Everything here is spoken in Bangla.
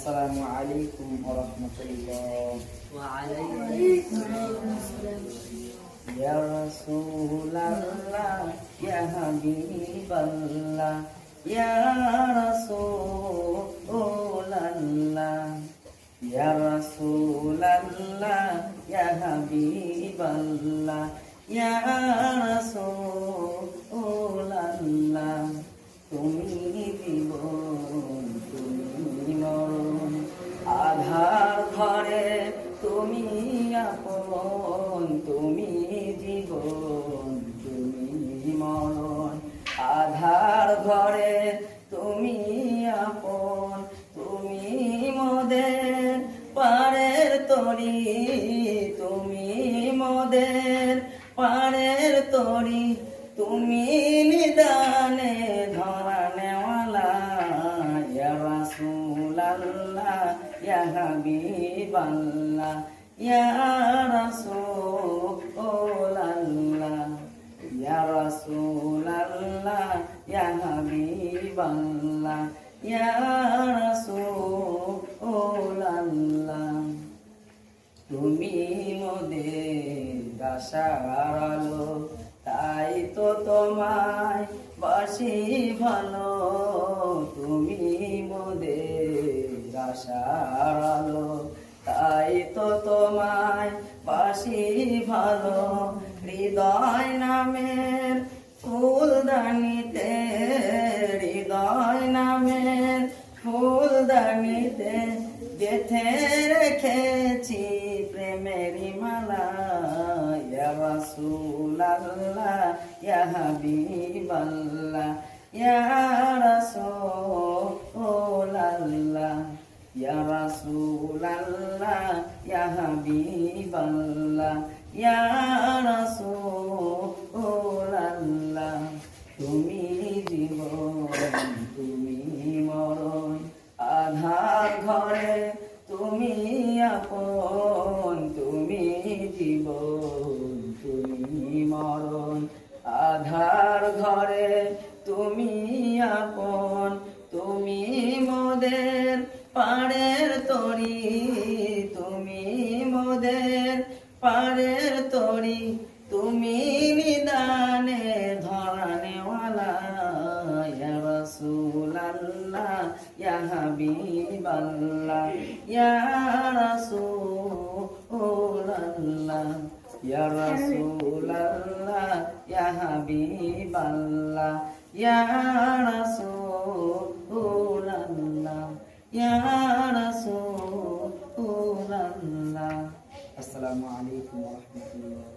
আসসালামু আলাইকুম ওয়া রাহমাতুল্লাহ। ওয়া আলাইকুম আসসালাম। ইয়া রাসূলাল্লাহ ইয়া হাবিবাল্লাহ ইয়া রাসূলাল্লাহ ইয়া রাসূলাল্লাহ ইয়া হাবিবাল্লাহ ইয়া রাসূলাল্লাহ তুমি জীবন তুমি মরণ আধার ঘরে তুমি আপন তুমি জীবন তুমি মরণ আধার ঘরে তুমি আপন তুমি মোদের পারের তরি তুমি মোদের পারের তরি তুমি নিদানে ধরা নেওয়ালা ইয়া রাসূলাল্লাহ ইয়া হাবিবাল্লাহ ইয়া রাসূলাল্লাহ ইয়া রাসূলাল্লাহ ইয়া হাবিবাল্লাহ ইয়া রাসূলাল্লাহ তুমি মোদের আশার আলো তাই তো তোমায় বাসি ভালো তুমি মোদের আশার আলো তাই তো তোমায় বাসি ভালো হৃদয় নামের ফুলদানিতে হৃদয় নামের ফুলদানিতে গেথে রেখেছি প্রেমেরি মালা ইয়া রাসূলাল্লাহ ইয়া হাবিবাল্লাহ ইয়া রাসূলাল্লাহ ইয়া রাসূলাল্লাহ ইয়া হাবিবাল্লাহ ইয়া রাসূলাল্লাহ তুমি জীবন তুমি মরণ আধার ঘরে তুমি আপন তুমি জীবন তুমি মরণ আধার ঘরে তুমি আপন তুমি মোদের পাড়ের তরি তুমি মোদের পাড়ের তরি তুমি নিদানে ধরানেওয়ালা ইয়া রাসূলাল্লাহ ইয়া হাবিবাল্লাহ ইয়া রাসূলাল্লাহ ইয়া রাসূলাল্লাহ ইয়া হাবিবাল্লাহ ইয়া রাসূলাল্লাহ ইয়া রাসূলাল্লাহ। আসসালামু আলাইকুম ওয়া রাহমাতুল্লাহ।